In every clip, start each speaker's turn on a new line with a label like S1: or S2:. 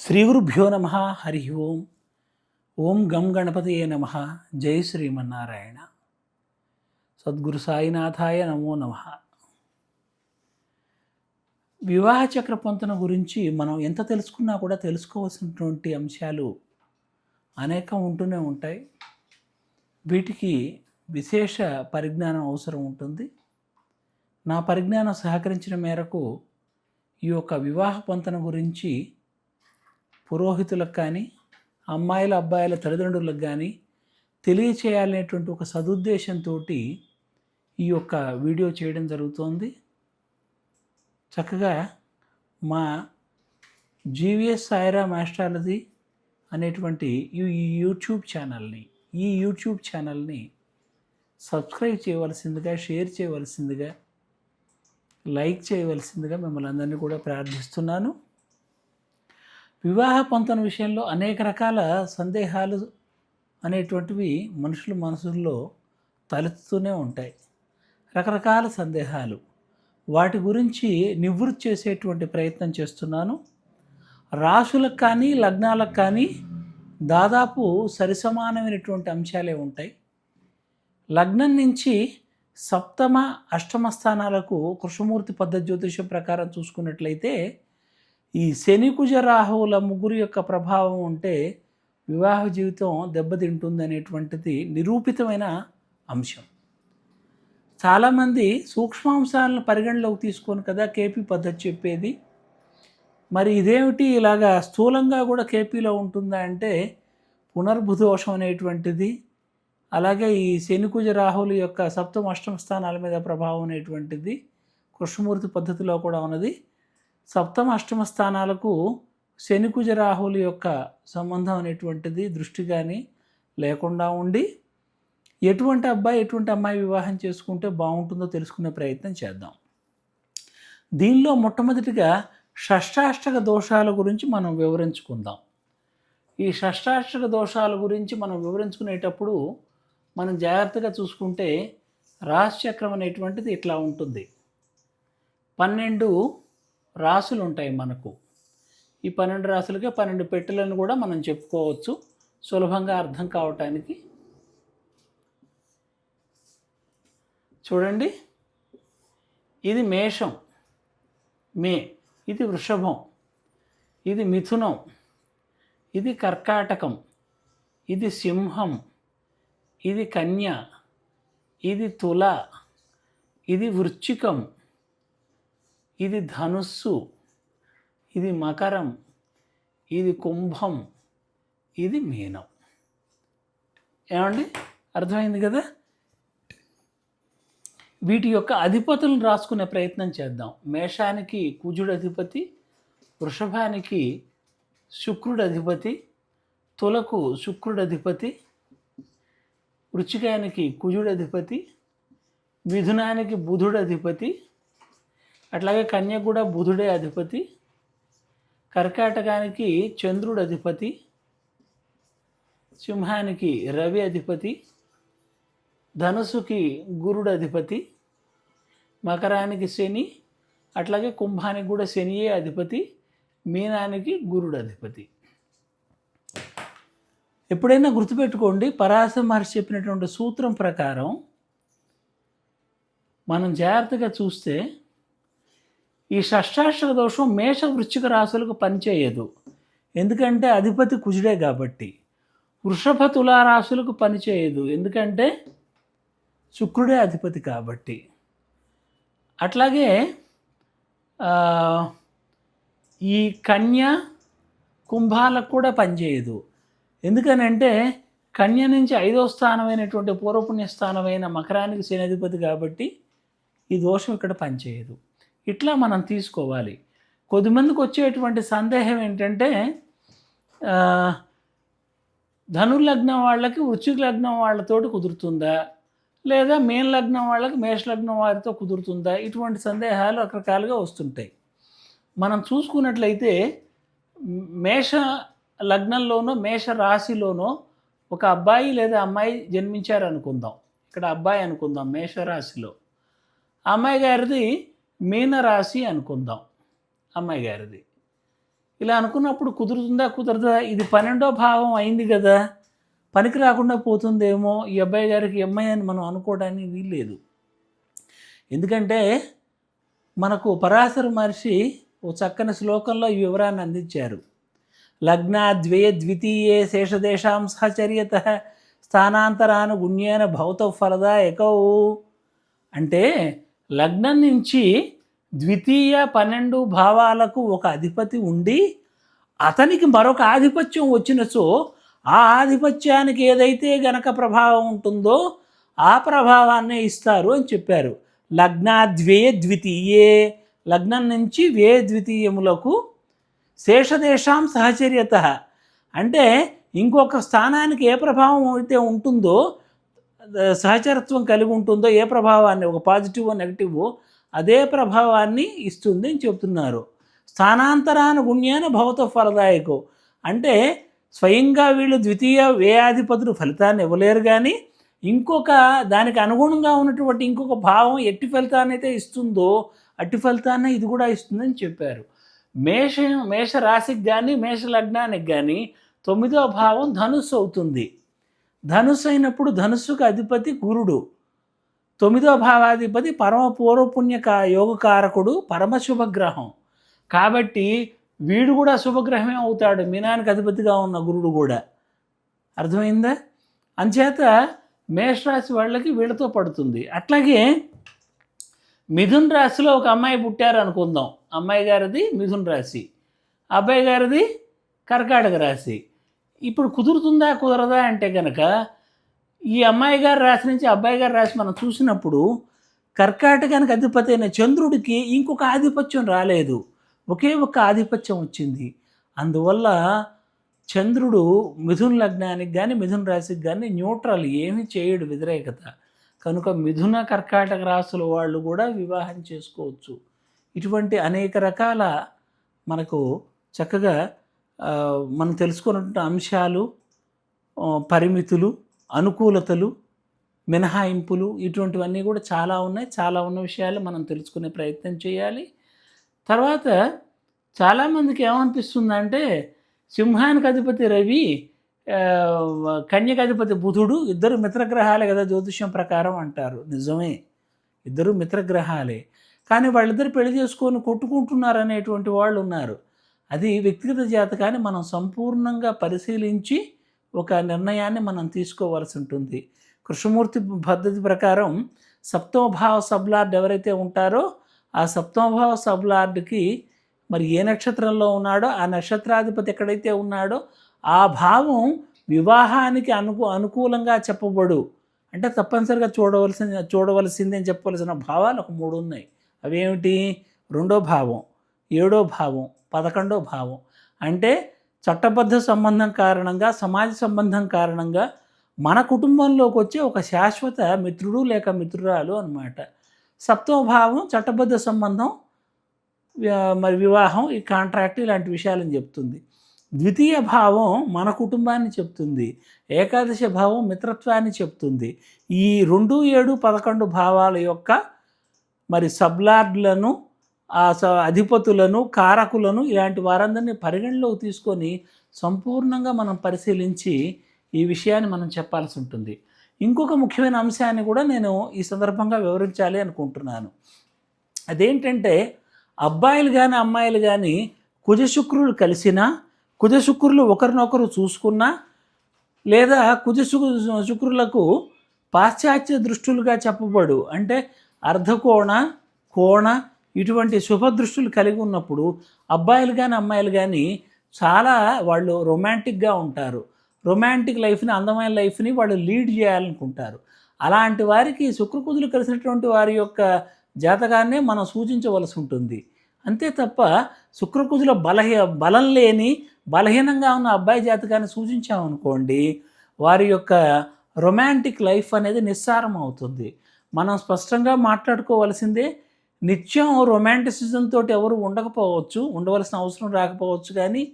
S1: శ్రీగురుభ్యో నమ. హరి ఓం. ఓం గం గణపతయే నమ. జై శ్రీమన్నారాయణ. సద్గురు సాయినాథాయ నమో నమ. వివాహ చక్ర పొంతన గురించి మనం ఎంత తెలుసుకున్నా కూడా తెలుసుకోవాల్సినటువంటి అంశాలు అనేకం ఉంటూనే ఉంటాయి. వీటికి విశేష పరిజ్ఞానం అవసరం ఉంటుంది. నా పరిజ్ఞానం సహకరించిన మేరకు ఈ యొక్క వివాహ పొంతన గురించి పురోహితులకు కానీ అమ్మాయిల అబ్బాయిల తల్లిదండ్రులకు కానీ తెలియచేయాలనేటువంటి ఒక సదుద్దేశంతో ఈ యొక్క వీడియో చేయడం జరుగుతోంది. చక్కగా మా జీవీఎస్ సాయిరా ఆస్ట్రాలజీ అనేటువంటి ఈ యూట్యూబ్ ఛానల్ని సబ్స్క్రైబ్ చేయవలసిందిగా, షేర్ చేయవలసిందిగా, లైక్ చేయవలసిందిగా మిమ్మల్ని అందరినీ కూడా ప్రార్థిస్తున్నాను. వివాహ పొంతన విషయంలో అనేక రకాల సందేహాలు అనేటువంటివి మనుషుల మనసుల్లో తలెత్తుతూనే ఉంటాయి. రకరకాల సందేహాలు, వాటి గురించి నివృత్తి చేసేటువంటి ప్రయత్నం చేస్తున్నాను. రాశులకు కానీ లగ్నాలకు కానీ దాదాపు సరిసమానమైనటువంటి అంశాలే ఉంటాయి. లగ్నం నుంచి సప్తమ అష్టమ స్థానాలకు కృష్ణమూర్తి పద్ధతి జ్యోతిషం ప్రకారం చూసుకున్నట్లయితే ఈ శని కుజ రాహువుల ముగ్గురు యొక్క ప్రభావం ఉంటే వివాహ జీవితం దెబ్బతింటుంది అనేటువంటిది నిరూపితమైన అంశం. చాలామంది సూక్ష్మాంశాలను పరిగణలోకి తీసుకొని కదా కేపీ పద్ధతి చెప్పేది. మరి ఇదేమిటి ఇలాగా స్థూలంగా కూడా కేపీలో ఉంటుందా అంటే పునర్భుదోషం అనేటువంటిది, అలాగే ఈ శని కుజ రాహువుల యొక్క సప్తమ అష్టమ స్థానాల మీద ప్రభావం అనేటువంటిది కృష్ణమూర్తి పద్ధతిలో కూడా ఉన్నది. సప్తమ అష్టమ స్థానాలకు శని కుజ రాహువుల యొక్క సంబంధం అనేటువంటిది దృష్టి కానీ లేకుండా ఉండి ఎటువంటి అబ్బాయి ఎటువంటి అమ్మాయి వివాహం చేసుకుంటే బాగుంటుందో తెలుసుకునే ప్రయత్నం చేద్దాం. దీనిలో మొట్టమొదటిగా షష్టాష్టక దోషాల గురించి మనం వివరించుకుందాం. ఈ షష్టాష్టక దోషాల గురించి మనం వివరించుకునేటప్పుడు మనం జాగ్రత్తగా చూసుకుంటే రాశిచక్రం అనేటువంటిది ఇట్లా ఉంటుంది. 12 రాసులు ఉంటాయి మనకు. ఈ 12 రాసులకే 12 పెట్టెలను కూడా మనం చెప్పుకోవచ్చు సులభంగా అర్థం కావటానికి. చూడండి, ఇది మేషం, ఇది వృషభం, ఇది మిథునం, ఇది కర్కాటకం, ఇది సింహం, ఇది కన్య, ఇది తుల, ఇది వృశ్చికం, ఇది ధనుస్సు, ఇది మకరం, ఇది కుంభం, ఇది మీనం. ఏమండి, అర్థమైంది కదా? వీటి యొక్క అధిపతులను రాసుకునే ప్రయత్నం చేద్దాం. మేషానికి కుజుడు అధిపతి, వృషభానికి శుక్రుడు అధిపతి, తులకు శుక్రుడు అధిపతి, వృశ్చికానికి కుజుడు అధిపతి, మిథునానికి బుధుడు అధిపతి, అట్లాగే కన్యకు కూడా బుధుడే అధిపతి, కర్కాటకానికి చంద్రుడు అధిపతి, సింహానికి రవి అధిపతి, ధనుసుకి గురుడు అధిపతి, మకరానికి శని, అట్లాగే కుంభానికి కూడా శనియే అధిపతి, మీనానికి గురుడు అధిపతి. ఎప్పుడైనా గుర్తుపెట్టుకోండి, పరాశర మహర్షి చెప్పినటువంటి సూత్రం ప్రకారం మనం జాగ్రత్తగా చూస్తే ఈ షష్టాష్టక దోషం మేష వృశ్చిక రాశులకు పనిచేయదు, ఎందుకంటే అధిపతి కుజుడే కాబట్టి. వృషభ తులా రాశులకు పనిచేయదు, ఎందుకంటే శుక్రుడే అధిపతి కాబట్టి. అట్లాగే ఈ కన్య కుంభాలకు కూడా పనిచేయదు, ఎందుకనంటే కన్య నుంచి 5వ స్థానమైనటువంటి పూర్వపుణ్య స్థానమైన మకరానికి శని అధిపతి కాబట్టి ఈ దోషం ఇక్కడ పనిచేయదు. ఇట్లా మనం తీసుకోవాలి. కొద్దిమందికి వచ్చేటువంటి సందేహం ఏంటంటే ధనుర్లగ్నం వాళ్ళకి వృశ్చిక లగ్నం వాళ్ళతోటి కుదురుతుందా, లేదా మీన లగ్నం వాళ్ళకి మేష లగ్నం వారితో కుదురుతుందా, ఇటువంటి సందేహాలు రకరకాలుగా వస్తుంటాయి. మనం చూసుకున్నట్లయితే మేష లగ్నంలోనో మేష రాశిలోనో ఒక అబ్బాయి లేదా అమ్మాయి జన్మించారనుకుందాం. ఇక్కడ అబ్బాయి అనుకుందాం మేషరాశిలో, అమ్మాయి గారిది మీనరాశి అనుకుందాం. అమ్మాయి గారిది ఇలా అనుకున్నప్పుడు కుదురుతుందా కుదరదా, ఇది 12వ భావం అయింది కదా, పనికి రాకుండా పోతుందేమో ఈ అబ్బాయి గారికి అమ్మాయి అని మనం అనుకోవడానికి వీల్లేదు. ఎందుకంటే మనకు పరాశర మహర్షి ఓ చక్కని శ్లోకంలో ఈ వివరాన్ని అందించారు. లగ్నాద్వే ద్వితీయే శేషదేశాం సహచర్యత స్థానాంతరానుగుణ్యేన భౌత ఫలదాయకౌ. అంటే లగ్నం నుంచి ద్వితీయ 12 భావాలకు ఒక అధిపతి ఉండి అతనికి మరొక ఆధిపత్యం వచ్చినచో ఆ ఆధిపత్యానికి ఏదైతే గనక ప్రభావం ఉంటుందో ఆ ప్రభావాన్నే ఇస్తారు అని చెప్పారు. లగ్నాద్వే ద్వితీయే, లగ్నం నుంచి వే ద్వితీయములకు శేషదేశాం సహచర్యత, అంటే ఇంకొక స్థానానికి ఏ ప్రభావం అయితే ఉంటుందో, సహచరత్వం కలిగి ఉంటుందో, ఏ ప్రభావాన్ని, ఒక పాజిటివ్ నెగిటివ్, అదే ప్రభావాన్ని ఇస్తుంది అని చెప్తున్నారు. స్థానాంతరానుగుణ్యేన భవత ఫలదాయకం, అంటే స్వయంగా వీళ్ళు ద్వితీయ వ్యయాధిపతులు ఫలితాన్ని ఇవ్వలేరు, కానీ ఇంకొక దానికి అనుగుణంగా ఉన్నటువంటి ఇంకొక భావం ఎట్టి ఫలితాన్ని అయితే ఇస్తుందో అట్టి ఫలితాన్ని ఇది కూడా ఇస్తుందని చెప్పారు. మేష రాశికి కానీ మేష లగ్నానికి కానీ 9వ భావం ధనుస్సు అవుతుంది. ధనుస్సు అయినప్పుడు ధనుస్సుకు అధిపతి గురుడు, 9వ భావాధిపతి పరమ పూర్వపుణ్య యోగకారకుడు, పరమశుభగ్రహం. కాబట్టి వీడు కూడా శుభగ్రహమే అవుతాడు, మీనానికి అధిపతిగా ఉన్న గురుడు కూడా. అర్థమైందా? అంచేత మేషరాశి వాళ్ళకి వీళ్ళతో పడుతుంది. అట్లాగే మిథున్ రాశిలో ఒక అమ్మాయి పుట్టారు అనుకుందాం, అమ్మాయి గారిది మిథున్ రాశి, అబ్బాయి గారిది కర్కాటక రాశి. ఇప్పుడు కుదురుతుందా కుదరదా అంటే కనుక ఈ అమ్మాయి గారి రాశి నుంచి అబ్బాయి గారి రాశి మనం చూసినప్పుడు కర్కాటకానికి అధిపతి అయిన చంద్రుడికి ఇంకొక ఆధిపత్యం రాలేదు, ఒకే ఒక్క ఆధిపత్యం వచ్చింది. అందువల్ల చంద్రుడు మిథున్ లగ్నానికి కానీ మిథున్ రాశికి కానీ న్యూట్రల్, ఏమీ చేయడు, వ్యతిరేకత. కనుక మిథున కర్కాటక రాశుల వాళ్ళు కూడా వివాహం చేసుకోవచ్చు. ఇటువంటి అనేక రకాల మనకు చక్కగా మనం తెలుసుకున్నటువంటి అంశాలు, పరిమితులు, అనుకూలతలు, మినహాయింపులు, ఇటువంటివన్నీ కూడా చాలా ఉన్నాయి. చాలా ఉన్న విషయాలు మనం తెలుసుకునే ప్రయత్నం చేయాలి. తర్వాత చాలామందికి ఏమనిపిస్తుందంటే సింహానికి అధిపతి రవి, కన్యక అధిపతి బుధుడు, ఇద్దరు మిత్రగ్రహాలే కదా జ్యోతిష్యం ప్రకారం అంటారు. నిజమే, ఇద్దరు మిత్రగ్రహాలే, కానీ వాళ్ళిద్దరు పెళ్లి చేసుకొని కొట్టుకుంటున్నారు అనేటువంటి వాళ్ళు ఉన్నారు. అది వ్యక్తిగత జాతకాన్ని మనం సంపూర్ణంగా పరిశీలించి ఒక నిర్ణయాన్ని మనం తీసుకోవాల్సి ఉంటుంది. కృష్ణమూర్తి పద్ధతి ప్రకారం 7వ భావ సబ్లార్డ్ ఎవరైతే ఉంటారో ఆ 7వ భావ సబ్లార్డ్కి మరి ఏ నక్షత్రంలో ఉన్నాడో ఆ నక్షత్రాధిపతి ఎక్కడైతే ఉన్నాడో ఆ భావం వివాహానికి అనుకూలంగా చెప్పబడు, అంటే తప్పనిసరిగా చూడవలసింది అని చెప్పవలసిన భావాలు ఒక 3 ఉన్నాయి. అవేమిటి? 2వ భావం, 7వ భావం, 11వ భావం. అంటే చట్టబద్ధ సంబంధం కారణంగా, సమాజ సంబంధం కారణంగా మన కుటుంబంలోకి వచ్చే ఒక శాశ్వత మిత్రుడు లేక మిత్రురాలు అన్నమాట. 7వ భావం చట్టబద్ధ సంబంధం, మరి వివాహం, ఈ కాంట్రాక్ట్, ఇలాంటి విషయాలని చెప్తుంది. ద్వితీయ భావం మన కుటుంబాన్ని చెప్తుంది, ఏకాదశ భావం మిత్రత్వాన్ని చెప్తుంది. ఈ 2, 7, 11 భావాల యొక్క మరి సబ్లార్డ్లను, ఆ అధిపతులను, కారకులను, ఇలాంటి వారందరినీ పరిగణలోకి తీసుకొని సంపూర్ణంగా మనం పరిశీలించి ఈ విషయాన్ని మనం చెప్పాల్సి ఉంటుంది. ఇంకొక ముఖ్యమైన అంశాన్ని కూడా నేను ఈ సందర్భంగా వివరించాలి అనుకుంటున్నాను. అదేంటంటే అబ్బాయిలు కానీ అమ్మాయిలు కానీ కుజశుక్రులు కలిసినా, కుజశుక్రులు ఒకరినొకరు చూసుకున్నా, లేదా కుజశుక్రులకు పాశ్చాత్య దృష్టులుగా చెప్పబడు, అంటే అర్ధకోణ, కోణ, ఇటువంటి శుభదృష్టులు కలిగి ఉన్నప్పుడు అబ్బాయిలు కానీ అమ్మాయిలు కానీ చాలా వాళ్ళు రొమాంటిక్గా ఉంటారు. రొమాంటిక్ లైఫ్ని, అందమైన లైఫ్ని వాళ్ళు లీడ్ చేయాలనుకుంటారు. అలాంటి వారికి శుక్రకుజులు కలిసినటువంటి వారి యొక్క జాతకాన్నే మనం సూచించవలసి ఉంటుంది. అంతే తప్ప శుక్రకుజుల బలం లేని, బలహీనంగా ఉన్న అబ్బాయి జాతకాన్ని సూచించామనుకోండి, వారి యొక్క రొమాంటిక్ లైఫ్ అనేది నిస్సారం అవుతుంది. మనం స్పష్టంగా మాట్లాడుకోవాల్సిందే, నిత్యం రొమాంటిసిజంతో ఎవరు ఉండకపోవచ్చు, ఉండవలసిన అవసరం రాకపోవచ్చు, కానీ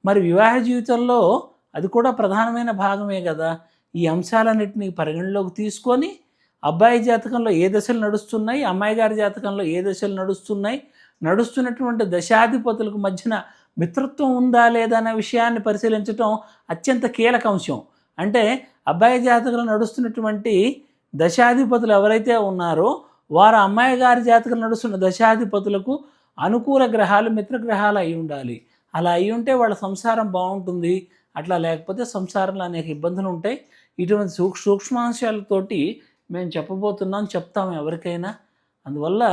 S1: మరి వివాహ జీవితంలో అది కూడా ప్రధానమైన భాగమే కదా. ఈ అంశాలన్నింటినీ పరిగణలోకి తీసుకొని అబ్బాయి జాతకంలో ఏ దశలు నడుస్తున్నాయి, అమ్మాయి గారి జాతకంలో ఏ దశలు నడుస్తున్నాయి, నడుస్తున్నటువంటి దశాధిపతులకు మధ్యన మిత్రత్వం ఉందా లేదా అనే విషయాన్ని పరిశీలించడం అత్యంత కీలక అంశం. అంటే అబ్బాయి జాతకంలో నడుస్తున్నటువంటి దశాధిపతులు ఎవరైతే ఉన్నారో వారు అమ్మాయి గారి జాతకంలో నడుస్తున్న దశాధిపతులకు అనుకూల గ్రహాలు మిత్రగ్రహాలు అయి ఉండాలి. అలా అయి ఉంటే వాళ్ళ సంసారం బాగుంటుంది. అట్లా లేకపోతే సంసారంలో అనేక ఇబ్బందులు ఉంటాయి. ఇటువంటి సూక్ష్మాంశాలతోటి మేము చెప్తాం ఎవరికైనా. అందువల్ల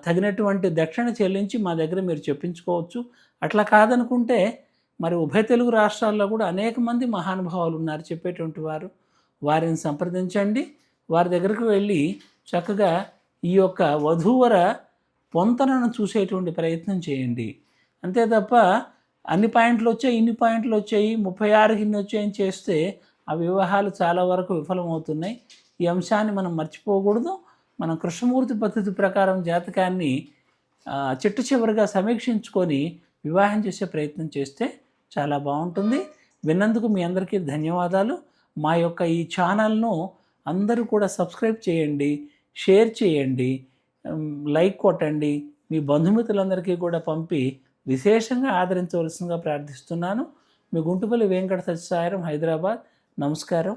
S1: తగినటువంటి దక్షిణ చెల్లించి మా దగ్గర మీరు చెప్పించుకోవచ్చు. అట్లా కాదనుకుంటే మరి ఉభయ తెలుగు రాష్ట్రాల్లో కూడా అనేక మంది మహానుభావులు ఉన్నారు చెప్పేటువంటి వారు. వారిని సంప్రదించండి. వారి దగ్గరకు వెళ్ళి చక్కగా ఈ యొక్క వధూవర పొంతనను చూసేటువంటి ప్రయత్నం చేయండి. అంతే తప్ప అన్ని పాయింట్లు వచ్చాయి, ఇన్ని పాయింట్లు వచ్చాయి, 36కి ఇన్ని వచ్చాయని చేస్తే ఆ వివాహాలు చాలా వరకు విఫలమవుతున్నాయి. ఈ అంశాన్ని మనం మర్చిపోకూడదు. మనం కృష్ణమూర్తి పద్ధతి ప్రకారం జాతకాన్ని చిట్ట చివరిగా సమీక్షించుకొని వివాహం చేసే ప్రయత్నం చేస్తే చాలా బాగుంటుంది. విన్నందుకు మీ అందరికీ ధన్యవాదాలు. మా యొక్క ఈ ఛానల్ను అందరూ కూడా సబ్స్క్రైబ్ చేయండి, షేర్ చేయండి, లైక్ కొట్టండి. మీ బంధుమిత్రులందరికీ కూడా పంపి విశేషంగా ఆదరించవలసిందిగా ప్రార్థిస్తున్నాను. మీ గుంటుపల్లి వెంకట సత్యసాయిరం, హైదరాబాద్. నమస్కారం.